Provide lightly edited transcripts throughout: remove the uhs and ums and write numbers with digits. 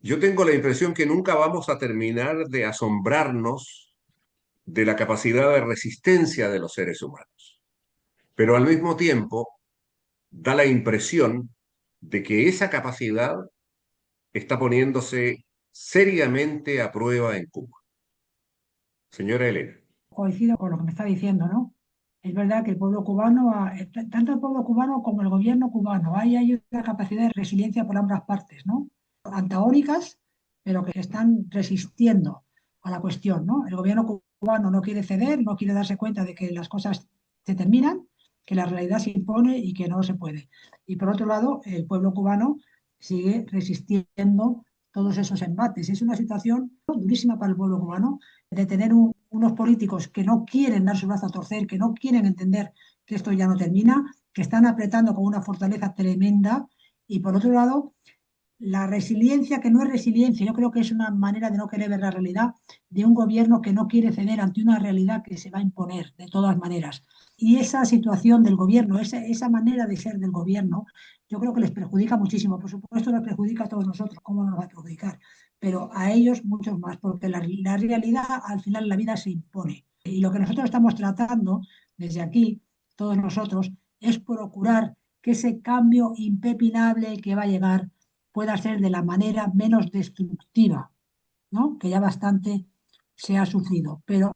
Yo tengo la impresión que nunca vamos a terminar de asombrarnos de la capacidad de resistencia de los seres humanos, pero al mismo tiempo da la impresión de que esa capacidad está poniéndose seriamente a prueba en Cuba. Señora Elena. Coincido con lo que me está diciendo, ¿no? Es verdad que el pueblo cubano, tanto el pueblo cubano como el gobierno cubano, hay una capacidad de resiliencia por ambas partes, ¿no? Antagónicas, pero que están resistiendo a la cuestión, ¿no? El gobierno cubano no quiere ceder, no quiere darse cuenta de que las cosas se terminan, que la realidad se impone y que no se puede. Y por otro lado, el pueblo cubano sigue resistiendo todos esos embates. Es una situación durísima para el pueblo cubano de tener unos políticos que no quieren dar su brazo a torcer, que no quieren entender que esto ya no termina, que están apretando con una fortaleza tremenda. Y por otro lado, la resiliencia, que no es resiliencia, yo creo que es una manera de no querer ver la realidad de un gobierno que no quiere ceder ante una realidad que se va a imponer de todas maneras. Y esa situación del gobierno, esa manera de ser del gobierno, yo creo que les perjudica muchísimo. Por supuesto, les perjudica a todos nosotros, ¿cómo no nos va a perjudicar? Pero a ellos muchos más, porque la realidad al final la vida se impone. Y lo que nosotros estamos tratando desde aquí, todos nosotros, es procurar que ese cambio impepinable que va a llegar pueda ser de la manera menos destructiva, ¿no? Que ya bastante se ha sufrido, pero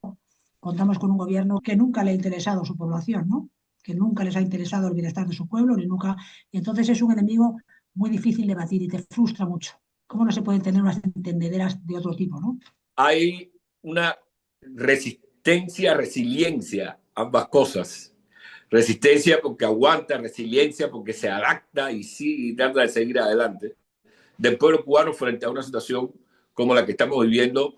contamos con un gobierno que nunca le ha interesado a su población, ¿no? Que nunca les ha interesado el bienestar de su pueblo, ni nunca. Y entonces es un enemigo muy difícil de batir y te frustra mucho. ¿Cómo no se pueden tener unas entendederas de otro tipo, ¿no? Hay una resistencia, resiliencia, ambas cosas. Resistencia porque aguanta, resiliencia porque se adapta y sigue y trata de seguir adelante del pueblo cubano frente a una situación como la que estamos viviendo,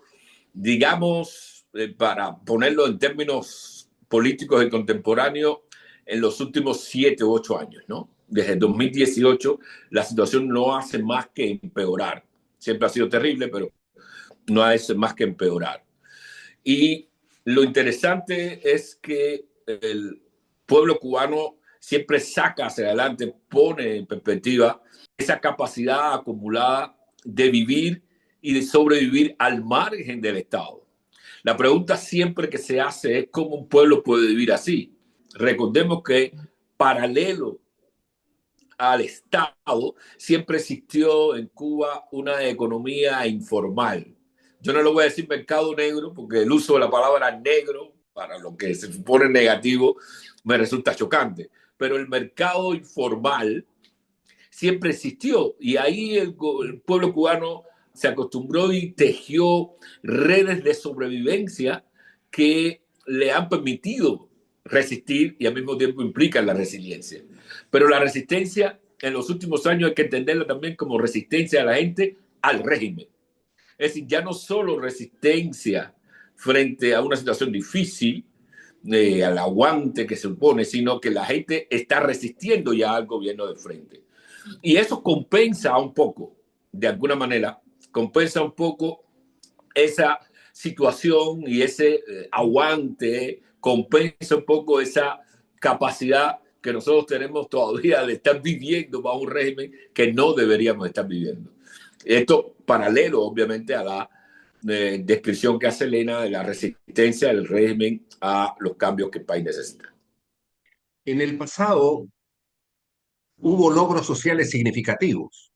digamos, para ponerlo en términos políticos y contemporáneos, en los últimos 7 u 8 años, ¿no? Desde 2018 la situación no hace más que empeorar. Siempre ha sido terrible, pero no hace más que empeorar. Y lo interesante es que el pueblo cubano siempre saca hacia adelante, pone en perspectiva esa capacidad acumulada de vivir y de sobrevivir al margen del Estado. La pregunta siempre que se hace es cómo un pueblo puede vivir así. Recordemos que paralelo al Estado siempre existió en Cuba una economía informal. Yo no le voy a decir mercado negro porque el uso de la palabra negro para lo que se supone negativo me resulta chocante, pero el mercado informal siempre existió y ahí el pueblo cubano se acostumbró y tejió redes de sobrevivencia que le han permitido resistir y al mismo tiempo implican la resiliencia. Pero la resistencia en los últimos años hay que entenderla también como resistencia de la gente al régimen. Es decir, ya no solo resistencia frente a una situación difícil, al aguante que se supone, sino que la gente está resistiendo ya al gobierno de frente. Y eso compensa un poco, de alguna manera, compensa un poco esa situación y ese aguante, compensa un poco esa capacidad que nosotros tenemos todavía de estar viviendo bajo un régimen que no deberíamos estar viviendo. Esto paralelo, obviamente, a la descripción que hace Elena de la resistencia del régimen a los cambios que el país necesita. En el pasado hubo logros sociales significativos.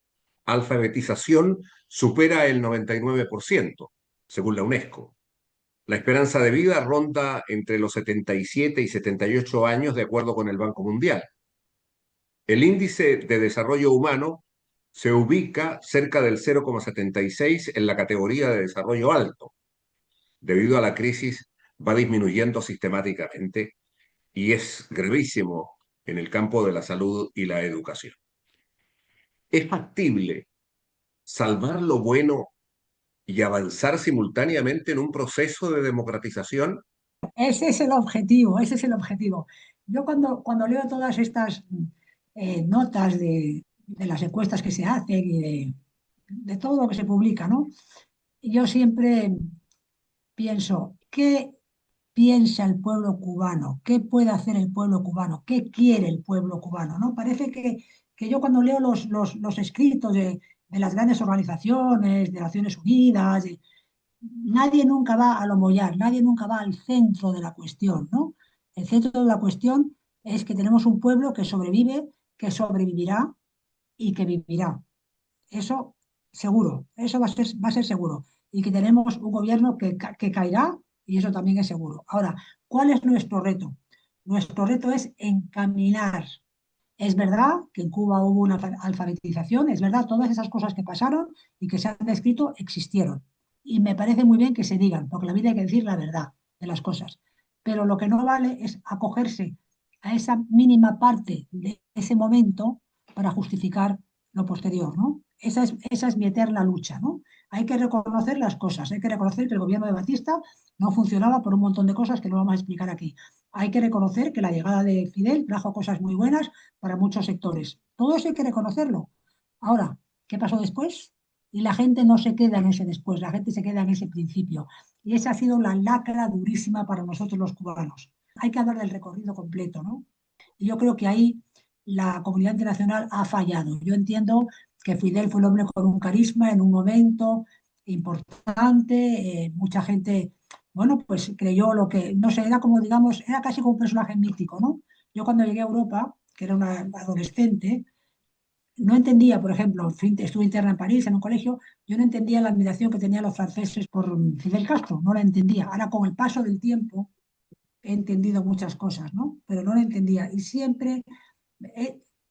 Alfabetización supera el 99%, según la UNESCO. La esperanza de vida ronda entre los 77 y 78 años, de acuerdo con el Banco Mundial. El índice de desarrollo humano se ubica cerca del 0,76 en la categoría de desarrollo alto. Debido a la crisis, va disminuyendo sistemáticamente y es gravísimo en el campo de la salud y la educación. ¿Es factible salvar lo bueno y avanzar simultáneamente en un proceso de democratización? Ese es el objetivo, ese es el objetivo. Yo cuando leo todas estas notas de las encuestas que se hacen y de todo lo que se publica, ¿no? Yo siempre pienso, ¿qué piensa el pueblo cubano? ¿Qué puede hacer el pueblo cubano? ¿Qué quiere el pueblo cubano? ¿No? Parece que yo cuando leo los escritos en las grandes organizaciones de Naciones Unidas, nadie nunca va a lo mollar, nadie nunca va al centro de la cuestión, ¿no? El centro de la cuestión es que tenemos un pueblo que sobrevive, que sobrevivirá y que vivirá. Eso seguro, eso va a ser seguro. Y que tenemos un gobierno que caerá y eso también es seguro. Ahora, ¿cuál es nuestro reto? Nuestro reto es encaminar. Es verdad que en Cuba hubo una alfabetización, es verdad, todas esas cosas que pasaron y que se han descrito existieron. Y me parece muy bien que se digan, porque en la vida hay que decir la verdad de las cosas. Pero lo que no vale es acogerse a esa mínima parte de ese momento para justificar lo posterior, ¿no? Esa es mi eterna lucha, ¿no? Hay que reconocer las cosas, hay que reconocer que el gobierno de Batista no funcionaba por un montón de cosas que no vamos a explicar aquí. Hay que reconocer que la llegada de Fidel trajo cosas muy buenas para muchos sectores. Todo eso hay que reconocerlo. Ahora, ¿qué pasó después? Y la gente no se queda en ese después, la gente se queda en ese principio. Y esa ha sido la lacra durísima para nosotros los cubanos. Hay que hablar del recorrido completo, ¿no? Y yo creo que ahí la comunidad internacional ha fallado. Yo entiendo que Fidel fue el hombre con un carisma en un momento importante, mucha gente, bueno, pues creyó lo que, no sé, era como, digamos, era casi como un personaje mítico, ¿no? Yo cuando llegué a Europa, que era una adolescente, no entendía, por ejemplo, estuve interna en París, en un colegio, yo no entendía la admiración que tenían los franceses por Fidel Castro, no la entendía. Ahora, con el paso del tiempo, he entendido muchas cosas, ¿no? Pero no la entendía. Y siempre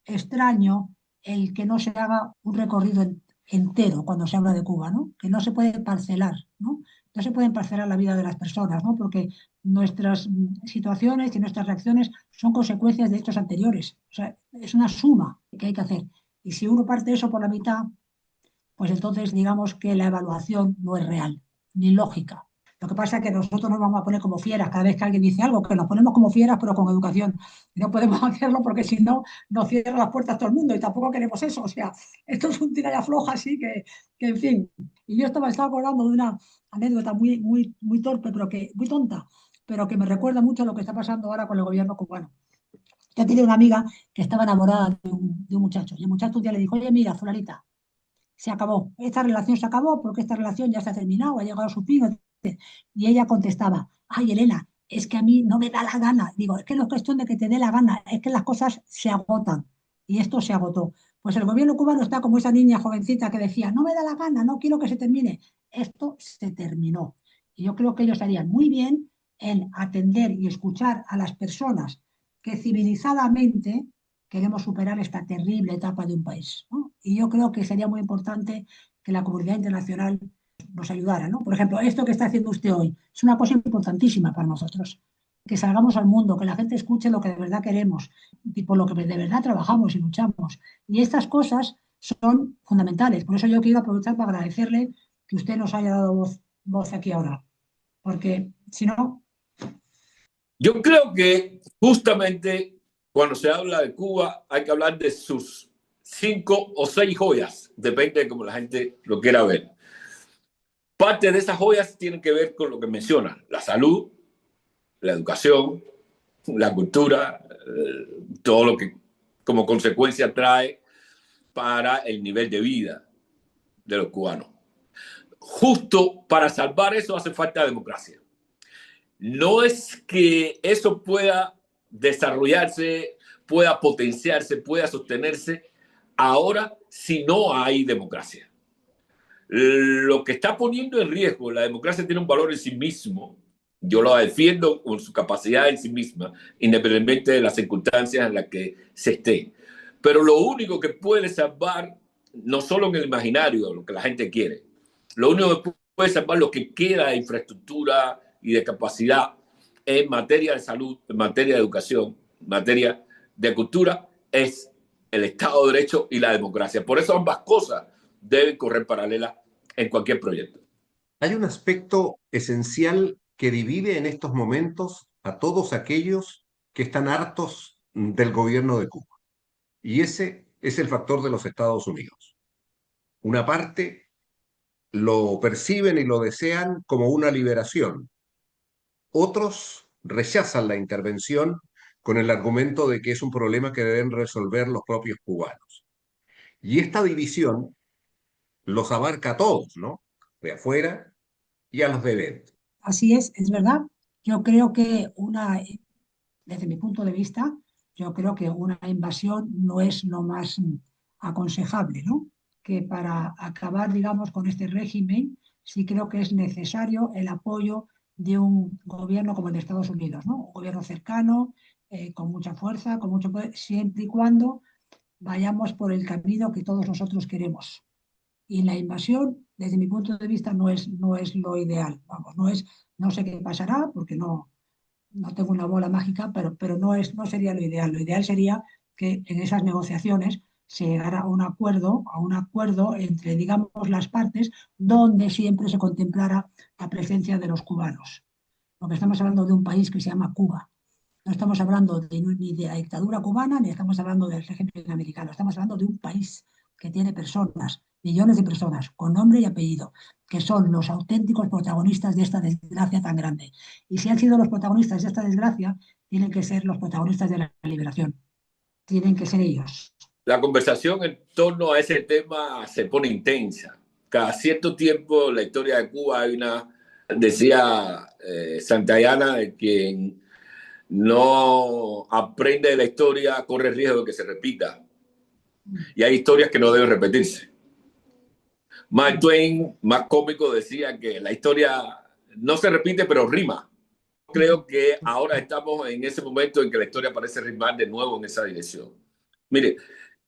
extraño el que no se haga un recorrido entero cuando se habla de Cuba, ¿no? Que no se puede parcelar, ¿no? No se pueden parcelar la vida de las personas, ¿no? Porque nuestras situaciones y nuestras reacciones son consecuencias de hechos anteriores. O sea, es una suma que hay que hacer. Y si uno parte eso por la mitad, pues entonces digamos que la evaluación no es real, ni lógica. Lo que pasa es que nosotros nos vamos a poner como fieras cada vez que alguien dice algo, que nos ponemos como fieras, pero con educación. Y no podemos hacerlo porque si no, nos cierran las puertas todo el mundo y tampoco queremos eso. O sea, esto es un tira y afloja así que, en fin. Y yo estaba acordando de una anécdota muy torpe, pero muy tonta, pero que me recuerda mucho a lo que está pasando ahora con el gobierno cubano. Yo tenía una amiga que estaba enamorada de un muchacho y el muchacho un día le dijo, oye, mira, fulanita, se acabó, esta relación se acabó porque esta relación ya se ha terminado, ha llegado a su fin. Y ella contestaba, ay, Elena, es que a mí no me da la gana. Digo, es que no es cuestión de que te dé la gana, es que las cosas se agotan. Y esto se agotó. Pues el gobierno cubano está como esa niña jovencita que decía, no me da la gana, no quiero que se termine. Esto se terminó. Y yo creo que ellos harían muy bien en atender y escuchar a las personas que civilizadamente queremos superar esta terrible etapa de un país, ¿no? Y yo creo que sería muy importante que la comunidad internacional nos ayudara, ¿no? Por ejemplo, esto que está haciendo usted hoy es una cosa importantísima para nosotros. Que salgamos al mundo, que la gente escuche lo que de verdad queremos y por lo que de verdad trabajamos y luchamos. Y estas cosas son fundamentales. Por eso yo quiero aprovechar para agradecerle que usted nos haya dado voz aquí ahora. Porque si no, Yo creo que justamente cuando se habla de Cuba hay que hablar de sus 5 o 6 joyas, depende de cómo la gente lo quiera ver. Parte de esas joyas tienen que ver con lo que menciona, la salud, la educación, la cultura, todo lo que como consecuencia trae para el nivel de vida de los cubanos. Justo para salvar eso hace falta democracia. No es que eso pueda desarrollarse, pueda potenciarse, pueda sostenerse ahora si no hay democracia. Lo que está poniendo en riesgo, la democracia tiene un valor en sí mismo. Yo lo defiendo con su capacidad en sí misma, independientemente de las circunstancias en las que se esté. Pero lo único que puede salvar, no solo en el imaginario, lo que la gente quiere, lo único que puede salvar lo que queda de infraestructura y de capacidad en materia de salud, en materia de educación, en materia de cultura, es el Estado de Derecho y la democracia. Por eso ambas cosas deben correr paralelas en cualquier proyecto. Hay un aspecto esencial que divide en estos momentos a todos aquellos que están hartos del gobierno de Cuba, y ese es el factor de los Estados Unidos. Una parte lo perciben y lo desean como una liberación. Otros rechazan la intervención con el argumento de que es un problema que deben resolver los propios cubanos. Y esta división los abarca a todos, ¿no? De afuera y a los de dentro. Así es verdad. Yo creo que desde mi punto de vista, yo creo que una invasión no es lo más aconsejable, ¿no? Que para acabar, digamos, con este régimen, sí creo que es necesario el apoyo de un gobierno como el de Estados Unidos, ¿no? Un gobierno cercano, con mucha fuerza, con mucho poder, siempre y cuando vayamos por el camino que todos nosotros queremos. Y la invasión, desde mi punto de vista, no es lo ideal. Vamos, no sé qué pasará, porque no tengo una bola mágica, pero no sería lo ideal. Lo ideal sería que en esas negociaciones se llegara a un acuerdo entre, digamos, las partes, donde siempre se contemplara la presencia de los cubanos. Porque estamos hablando de un país que se llama Cuba. No estamos hablando ni de la dictadura cubana, ni estamos hablando del régimen americano. Estamos hablando de un país que tiene personas, millones de personas, con nombre y apellido, que son los auténticos protagonistas de esta desgracia tan grande. Y si han sido los protagonistas de esta desgracia, tienen que ser los protagonistas de la liberación. Tienen que ser ellos. La conversación en torno a ese tema se pone intensa. Cada cierto tiempo en la historia de Cuba hay decía Santayana, de quien no aprende de la historia corre el riesgo de que se repita. Y hay historias que no deben repetirse. Mark Twain, más cómico, decía que la historia no se repite, pero rima. Creo que ahora estamos en ese momento en que la historia parece rimar de nuevo en esa dirección. Mire,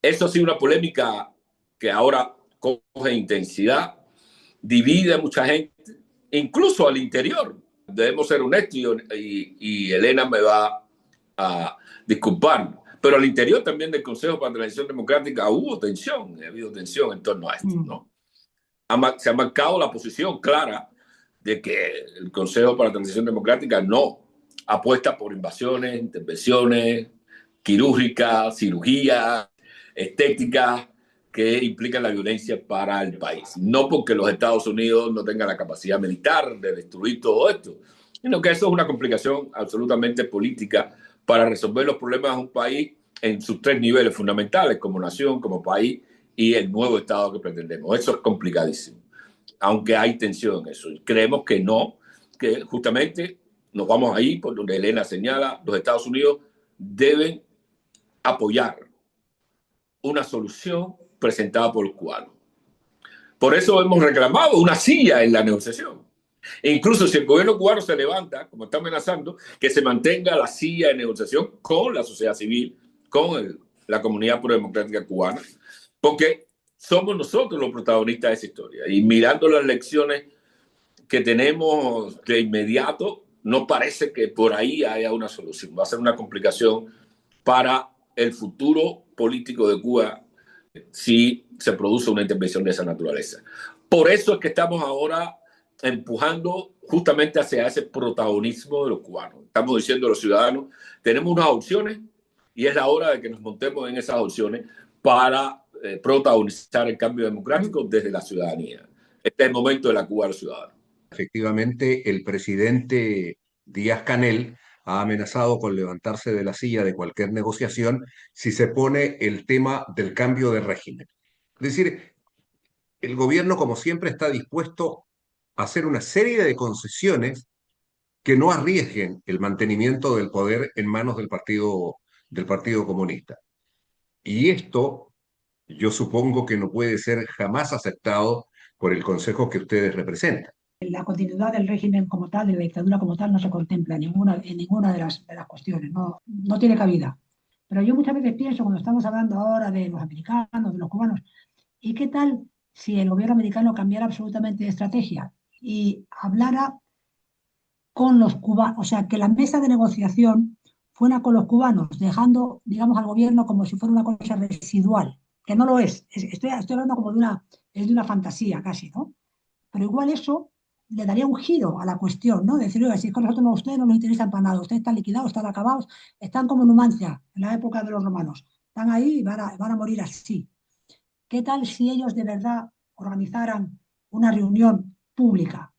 eso ha sido una polémica que ahora coge intensidad, divide a mucha gente, incluso al interior. Debemos ser honestos y Elena me va a disculpar, pero al interior también del Consejo para la Transición Democrática hubo tensión, ha habido tensión en torno a esto, ¿no? Se ha marcado la posición clara de que el Consejo para la Transición Democrática no apuesta por invasiones, intervenciones quirúrgicas, cirugías, estéticas que implican la violencia para el país. No porque los Estados Unidos no tengan la capacidad militar de destruir todo esto, sino que eso es una complicación absolutamente política para resolver los problemas de un país en sus tres niveles fundamentales, como nación, como país y el nuevo Estado que pretendemos. Eso es complicadísimo, aunque hay tensión en eso. Y creemos que no, que justamente nos vamos ahí por donde Elena señala, los Estados Unidos deben apoyar una solución presentada por los cubanos. Por eso hemos reclamado una silla en la negociación. E incluso si el gobierno cubano se levanta, como está amenazando, que se mantenga la silla de negociación con la sociedad civil, con la comunidad pro-democrática cubana, porque somos nosotros los protagonistas de esa historia. Y mirando las lecciones que tenemos de inmediato, no parece que por ahí haya una solución. Va a ser una complicación para el futuro político de Cuba si se produce una intervención de esa naturaleza. Por eso es que estamos ahora empujando justamente hacia ese protagonismo de los cubanos. Estamos diciendo a los ciudadanos, tenemos unas opciones y es la hora de que nos montemos en esas opciones para protagonizar el cambio democrático desde la ciudadanía. Este es el momento de la Cuba de los ciudadanos. Efectivamente, el presidente Díaz-Canel ha amenazado con levantarse de la silla de cualquier negociación si se pone el tema del cambio de régimen. Es decir, el gobierno, como siempre, está dispuesto a hacer una serie de concesiones que no arriesguen el mantenimiento del poder en manos del Partido Comunista. Y esto, yo supongo que no puede ser jamás aceptado por el Consejo que ustedes representan. La continuidad del régimen como tal, de la dictadura como tal, no se contempla en ninguna de las cuestiones, no tiene cabida. Pero yo muchas veces pienso, cuando estamos hablando ahora de los americanos, de los cubanos, ¿y qué tal si el gobierno americano cambiara absolutamente de estrategia y hablara con los cubanos? O sea, que la mesa de negociación fuera con los cubanos, dejando, digamos, al gobierno como si fuera una cosa residual, que no lo es. Estoy hablando como de una fantasía casi, ¿no? Pero igual eso le daría un giro a la cuestión, ¿no? Decir, oiga, si es que a nosotros ustedes no nos interesan para nada, ustedes están liquidados, están acabados, están como Numancia, en la época de los romanos. Están ahí y van a morir así. ¿Qué tal si ellos de verdad organizaran una reunión pública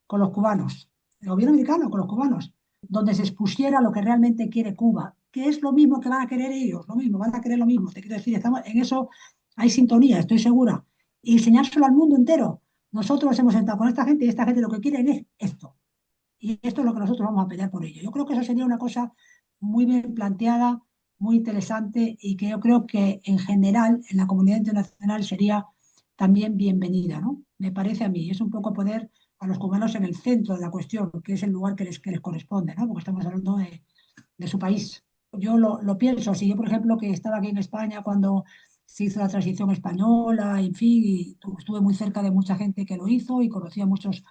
con los cubanos, el gobierno americano con los cubanos, donde se expusiera lo que realmente quiere Cuba, que es lo mismo que van a querer ellos, lo mismo, van a querer lo mismo? Te quiero decir, estamos, en eso hay sintonía, estoy segura. y enseñárselo al mundo entero. Nosotros nos hemos sentado con esta gente y esta gente lo que quieren es esto. Y esto es lo que nosotros vamos a pelear por ello. Yo creo que eso sería una cosa muy bien planteada, muy interesante y que yo creo que en general en la comunidad internacional sería también bienvenida, ¿no? Me parece a mí. Es un poco poner a los cubanos en el centro de la cuestión, que es el lugar que les corresponde, ¿no? Porque estamos hablando de su país. Yo lo pienso, si yo, por ejemplo, que estaba aquí en España cuando se hizo la transición española, en fin, y estuve muy cerca de mucha gente que lo hizo y conocí a muchos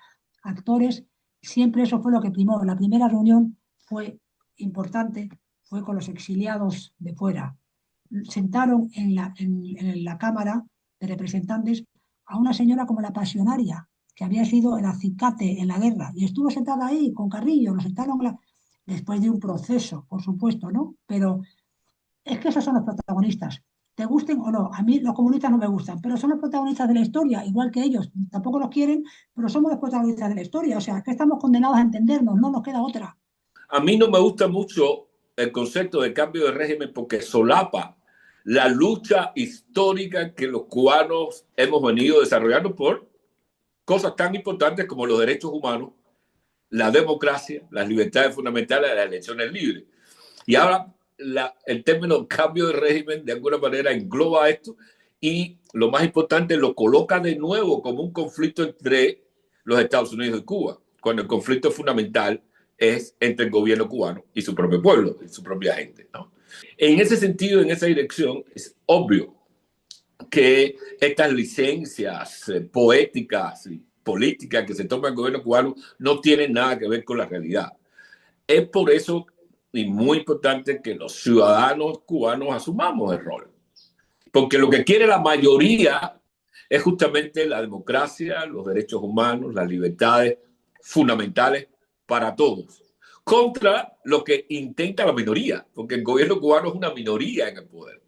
actores, siempre eso fue lo que primó. La primera reunión fue importante, fue con los exiliados de fuera. Sentaron en la Cámara de Representantes a una señora como la Pasionaria, que había sido el acicate en la guerra, y estuvo sentada ahí con Carrillo, lo sentaron después de un proceso, por supuesto, ¿no? Pero es que esos son los protagonistas. Te gusten o no, a mí los comunistas no me gustan, pero son los protagonistas de la historia, igual que ellos. Tampoco los quieren, pero somos los protagonistas de la historia. O sea, que estamos condenados a entendernos, no nos queda otra. A mí no me gusta mucho el concepto de cambio de régimen porque solapa la lucha histórica que los cubanos hemos venido desarrollando por cosas tan importantes como los derechos humanos, la democracia, las libertades fundamentales, las elecciones libres. Y ahora el término cambio de régimen de alguna manera engloba esto y lo más importante lo coloca de nuevo como un conflicto entre los Estados Unidos y Cuba, cuando el conflicto fundamental es entre el gobierno cubano y su propio pueblo, y su propia gente, ¿no? En ese sentido, en esa dirección, es obvio que estas licencias poéticas y políticas que se toma el gobierno cubano no tienen nada que ver con la realidad. Es por eso, y muy importante, que los ciudadanos cubanos asumamos el rol. Porque lo que quiere la mayoría es justamente la democracia, los derechos humanos, las libertades fundamentales para todos, contra lo que intenta la minoría, porque el gobierno cubano es una minoría en el poder.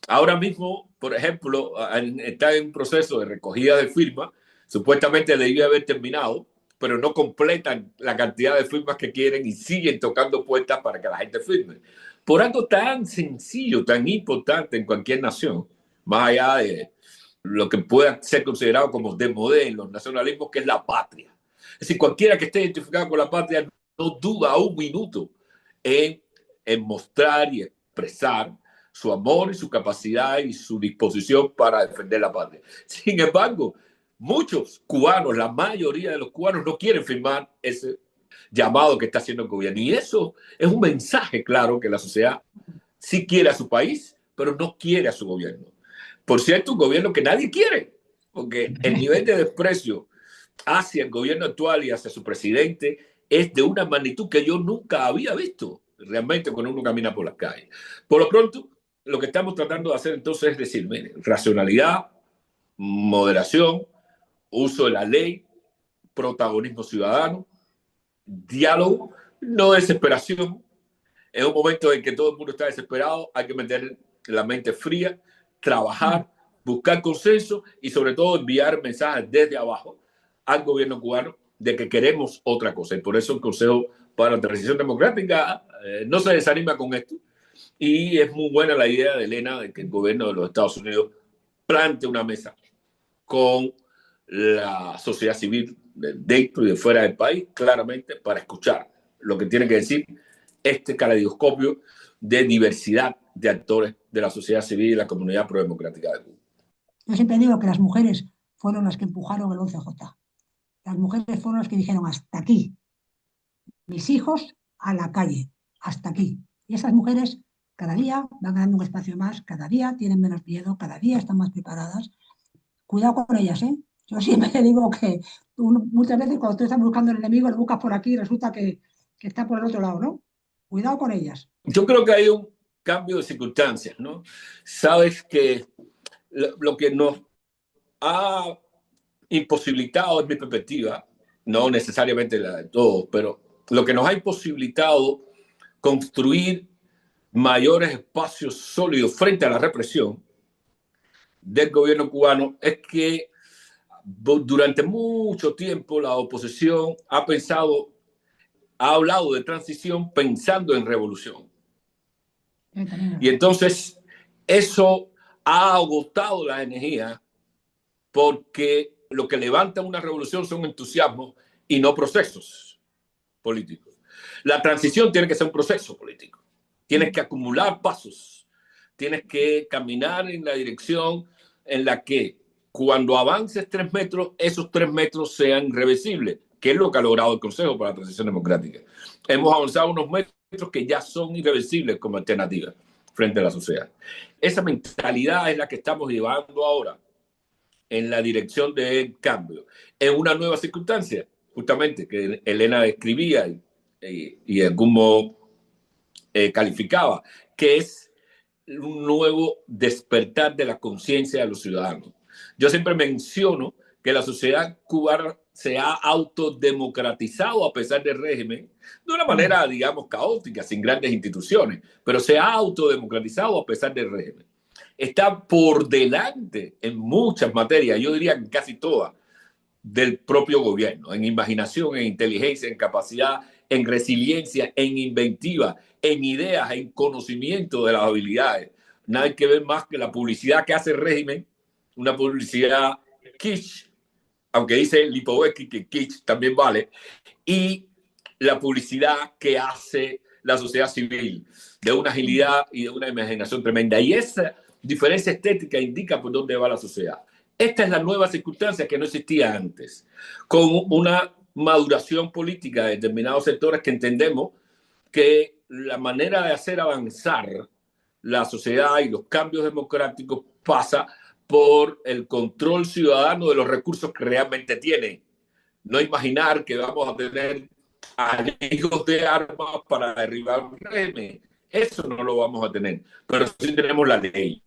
Ahora mismo, por ejemplo, está en un proceso de recogida de firmas, supuestamente debía haber terminado, pero no completan la cantidad de firmas que quieren y siguen tocando puertas para que la gente firme. Por algo tan sencillo, tan importante en cualquier nación, más allá de lo que pueda ser considerado como demodé en los nacionalismos, que es la patria. Es decir, cualquiera que esté identificado con la patria no duda un minuto en mostrar y expresar su amor y su capacidad y su disposición para defender la patria. Sin embargo, muchos cubanos, la mayoría de los cubanos no quieren firmar ese llamado que está haciendo el gobierno. Y eso es un mensaje claro que la sociedad sí quiere a su país, pero no quiere a su gobierno. Por cierto, un gobierno que nadie quiere, porque el nivel de desprecio hacia el gobierno actual y hacia su presidente es de una magnitud que yo nunca había visto realmente cuando uno camina por las calles. Por lo pronto, lo que estamos tratando de hacer entonces es decir, mire, racionalidad, moderación, uso de la ley, protagonismo ciudadano, diálogo, no desesperación. En un momento en que todo el mundo está desesperado, hay que mantener la mente fría, trabajar, buscar consenso y sobre todo enviar mensajes desde abajo al gobierno cubano de que queremos otra cosa. Y por eso el Consejo para la Transición Democrática no se desanima con esto. Y es muy buena la idea de Elena de que el gobierno de los Estados Unidos plante una mesa con la sociedad civil dentro y de fuera del país, claramente, para escuchar lo que tiene que decir este caleidoscopio de diversidad de actores de la sociedad civil y la comunidad prodemocrática de Cuba. Yo siempre digo que las mujeres fueron las que empujaron el 11J. Las mujeres fueron las que dijeron hasta aquí, mis hijos a la calle, hasta aquí. Y esas mujeres cada día van ganando un espacio más, cada día tienen menos miedo, cada día están más preparadas. Cuidado con ellas, ¿eh? Yo siempre digo que muchas veces cuando tú estás buscando el enemigo, lo buscas por aquí y resulta que está por el otro lado, ¿no? Cuidado con ellas. Yo creo que hay un cambio de circunstancias, ¿no? Sabes que lo que nos ha imposibilitado, en mi perspectiva, no necesariamente la de todos, pero lo que nos ha imposibilitado construir mayores espacios sólidos frente a la represión del gobierno cubano es que durante mucho tiempo la oposición ha hablado de transición pensando en revolución. Y entonces eso ha agotado la energía porque lo que levanta una revolución son entusiasmos y no procesos políticos. La transición tiene que ser un proceso político. Tienes que acumular pasos. Tienes que caminar en la dirección en la que cuando avances 3 metros, esos 3 metros sean irreversibles, que es lo que ha logrado el Consejo para la Transición Democrática. Hemos avanzado unos metros que ya son irreversibles como alternativa frente a la sociedad. Esa mentalidad es la que estamos llevando ahora en la dirección del cambio, en una nueva circunstancia, justamente, que Elena describía y en algún modo calificaba, que es un nuevo despertar de la conciencia de los ciudadanos. Yo siempre menciono que la sociedad cubana se ha autodemocratizado a pesar del régimen, de una manera, digamos, caótica, sin grandes instituciones, pero se ha autodemocratizado a pesar del régimen. Está por delante en muchas materias, yo diría en casi todas, del propio gobierno, en imaginación, en inteligencia, en capacidad, en resiliencia, en inventiva, en ideas, en conocimiento de las habilidades. Nada hay que ver más que la publicidad que hace el régimen, una publicidad kitsch, aunque dice Lipovetsky que kitsch también vale, y la publicidad que hace la sociedad civil, de una agilidad y de una imaginación tremenda. Y esa diferencia estética indica por dónde va la sociedad. Esta es la nueva circunstancia que no existía antes, con una maduración política de determinados sectores que entendemos que la manera de hacer avanzar la sociedad y los cambios democráticos pasa por el control ciudadano de los recursos que realmente tiene. No imaginar que vamos a tener anillos de armas para derribar un régimen. Eso no lo vamos a tener, pero sí tenemos la ley.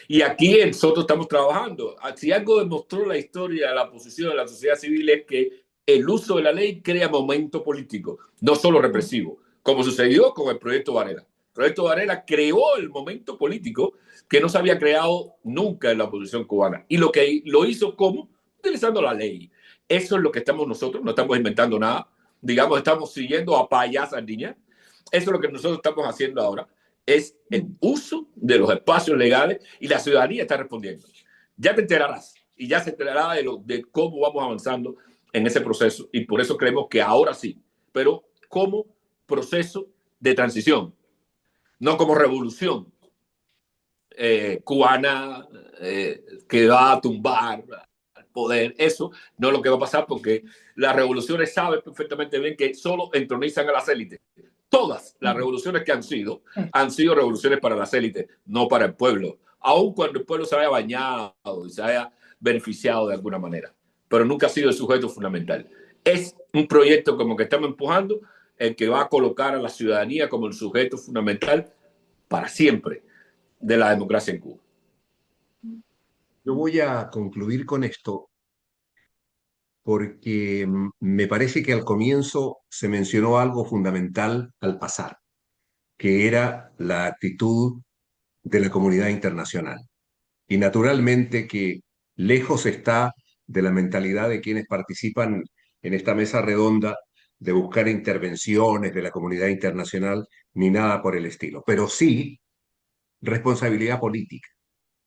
Y aquí nosotros estamos trabajando. Si algo demostró la historia de la posición de la sociedad civil es que el uso de la ley crea momento político, no solo represivo, como sucedió con el proyecto Varela. El proyecto Varela creó el momento político que no se había creado nunca en la oposición cubana. Y lo hizo como utilizando la ley. Eso es lo que estamos nosotros, no estamos inventando nada. Digamos, estamos siguiendo a payas Sardiña. Eso es lo que nosotros estamos haciendo ahora. Es el uso de los espacios legales y la ciudadanía está respondiendo. Ya te enterarás y ya se enterará de cómo vamos avanzando en ese proceso y por eso creemos que ahora sí, pero como proceso de transición, no como revolución cubana que va a tumbar al poder. Eso no es lo que va a pasar porque las revoluciones saben perfectamente bien que solo entronizan a las élites. Todas las revoluciones que han sido revoluciones para las élites, no para el pueblo, aun cuando el pueblo se haya bañado y se haya beneficiado de alguna manera, pero nunca ha sido el sujeto fundamental. Es un proyecto como que estamos empujando, el que va a colocar a la ciudadanía como el sujeto fundamental para siempre de la democracia en Cuba. Yo voy a concluir con esto porque me parece que al comienzo se mencionó algo fundamental al pasar, que era la actitud de la comunidad internacional. Y naturalmente que lejos está de la mentalidad de quienes participan en esta mesa redonda de buscar intervenciones de la comunidad internacional ni nada por el estilo, pero sí responsabilidad política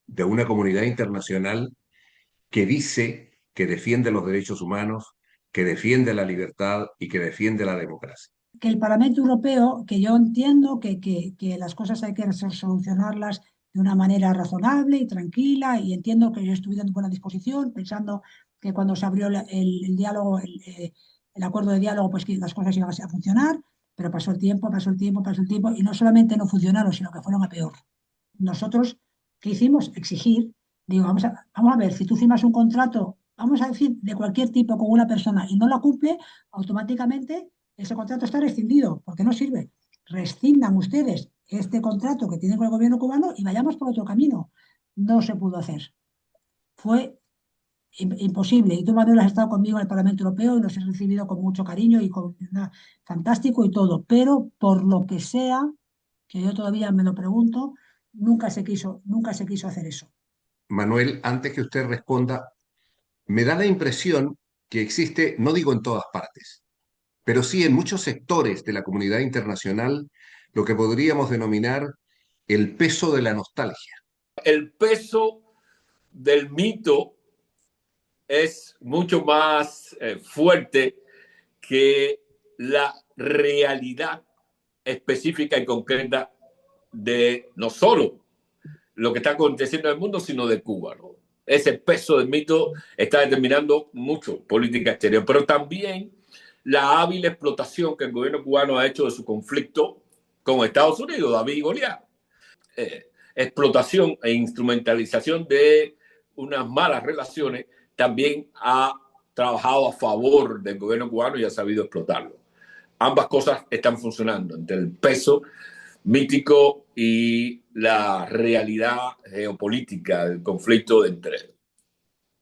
de una comunidad internacional que dice que defiende los derechos humanos, que defiende la libertad y que defiende la democracia. Que el Parlamento Europeo, que yo entiendo que las cosas hay que solucionarlas de una manera razonable y tranquila, y entiendo que yo estuve en buena disposición, pensando que cuando se abrió el diálogo, el acuerdo de diálogo, pues que las cosas iban a funcionar, pero pasó el tiempo, pasó el tiempo, pasó el tiempo, y no solamente no funcionaron, sino que fueron a peor. Nosotros, ¿qué hicimos? Exigir. Digo, vamos a ver, si tú firmas un contrato, vamos a decir, de cualquier tipo con una persona y no la cumple, automáticamente ese contrato está rescindido, porque no sirve. Rescindan ustedes este contrato que tienen con el gobierno cubano y vayamos por otro camino. No se pudo hacer. Fue imposible. Y tú, Manuel, has estado conmigo en el Parlamento Europeo y los he recibido con mucho cariño y fantástico y todo. Pero por lo que sea, que yo todavía me lo pregunto, nunca se quiso hacer eso. Manuel, antes que usted responda, me da la impresión que existe, no digo en todas partes, pero sí en muchos sectores de la comunidad internacional, lo que podríamos denominar el peso de la nostalgia. El peso del mito es mucho más fuerte que la realidad específica y concreta de no solo lo que está aconteciendo en el mundo, sino de Cuba, ¿no? Ese peso del mito está determinando mucho política exterior, pero también la hábil explotación que el gobierno cubano ha hecho de su conflicto con Estados Unidos, David y Goliat. Explotación e instrumentalización de unas malas relaciones también ha trabajado a favor del gobierno cubano y ha sabido explotarlo. Ambas cosas están funcionando entre el peso mítico y la realidad geopolítica del conflicto entre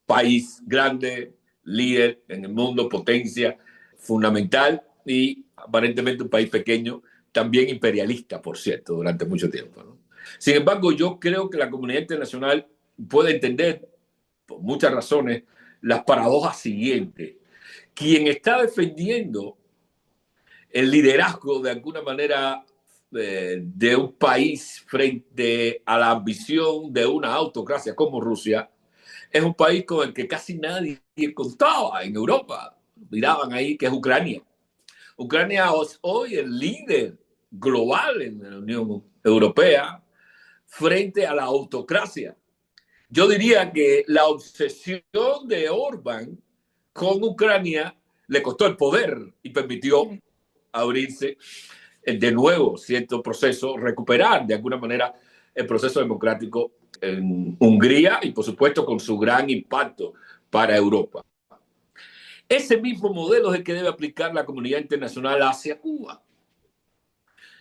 país grande, líder en el mundo, potencia fundamental, y aparentemente un país pequeño, también imperialista, por cierto, durante mucho tiempo, ¿no? Sin embargo, yo creo que la comunidad internacional puede entender, por muchas razones, las paradojas siguientes. Quien está defendiendo el liderazgo de alguna manera de un país frente a la ambición de una autocracia como Rusia, es un país con el que casi nadie contaba en Europa. Miraban ahí que es Ucrania. Ucrania es hoy el líder global en la Unión Europea frente a la autocracia. Yo diría que la obsesión de Orbán con Ucrania le costó el poder y permitió abrirse de nuevo cierto proceso, recuperar de alguna manera el proceso democrático en Hungría y por supuesto con su gran impacto para Europa. Ese mismo modelo es el que debe aplicar la comunidad internacional hacia Cuba.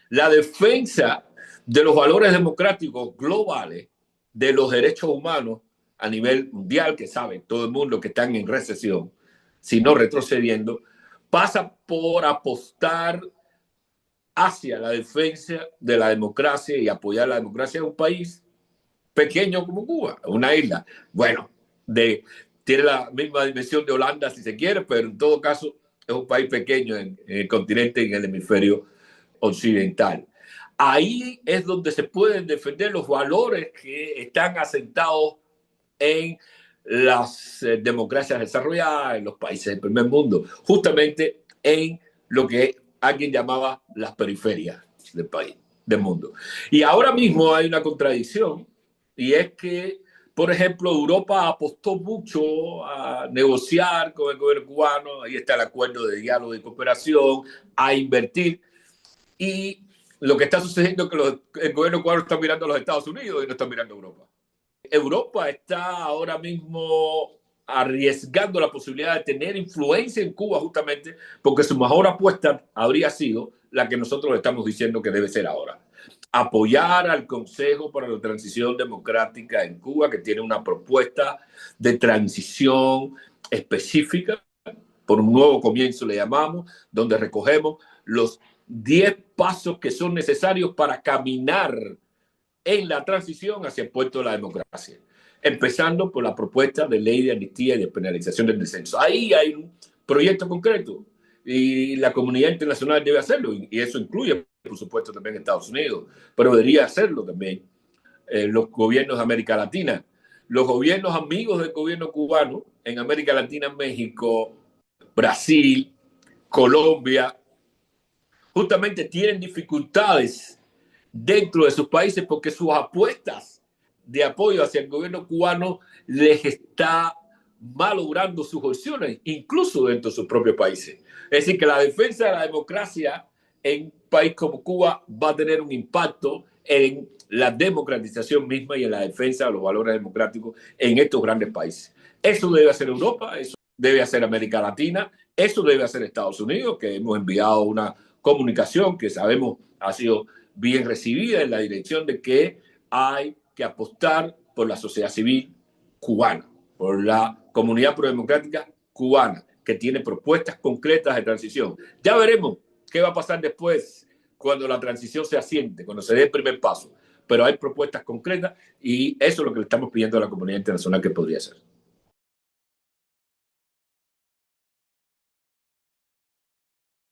La defensa de los valores democráticos globales, de los derechos humanos a nivel mundial, que sabe todo el mundo que están en recesión, sino retrocediendo, pasa por apostar hacia la defensa de la democracia y apoyar la democracia de un país pequeño como Cuba, una isla. Bueno, tiene la misma dimensión de Holanda si se quiere, pero en todo caso es un país pequeño en el continente y en el hemisferio occidental. Ahí es donde se pueden defender los valores que están asentados en las democracias desarrolladas, en los países del primer mundo, justamente en lo que alguien llamaba las periferias del país, del mundo. Y ahora mismo hay una contradicción, y es que, por ejemplo, Europa apostó mucho a negociar con el gobierno cubano, ahí está el acuerdo de diálogo y cooperación, a invertir, y lo que está sucediendo es que el gobierno cubano está mirando a los Estados Unidos y no está mirando a Europa. Europa está ahora mismo arriesgando la posibilidad de tener influencia en Cuba justamente porque su mejor apuesta habría sido la que nosotros estamos diciendo que debe ser ahora. Apoyar al Consejo para la Transición Democrática en Cuba, que tiene una propuesta de transición específica, por un nuevo comienzo le llamamos, donde recogemos los 10 pasos que son necesarios para caminar en la transición hacia el puerto de la democracia, empezando por la propuesta de ley de amnistía y de penalización del descenso. Ahí hay un proyecto concreto y la comunidad internacional debe hacerlo, y eso incluye, por supuesto, también Estados Unidos, pero debería hacerlo también los gobiernos de América Latina. Los gobiernos amigos del gobierno cubano en América Latina, México, Brasil, Colombia, justamente tienen dificultades dentro de sus países porque sus apuestas de apoyo hacia el gobierno cubano les está malogrando sus opciones, incluso dentro de sus propios países. Es decir, que la defensa de la democracia en un país como Cuba va a tener un impacto en la democratización misma y en la defensa de los valores democráticos en estos grandes países. Eso debe hacer Europa, eso debe hacer América Latina, eso debe hacer Estados Unidos, que hemos enviado una comunicación que sabemos ha sido bien recibida en la dirección de que hay que apostar por la sociedad civil cubana, por la comunidad prodemocrática cubana, que tiene propuestas concretas de transición. Ya veremos qué va a pasar después cuando la transición se asiente, cuando se dé el primer paso. Pero hay propuestas concretas y eso es lo que le estamos pidiendo a la comunidad internacional que podría hacer.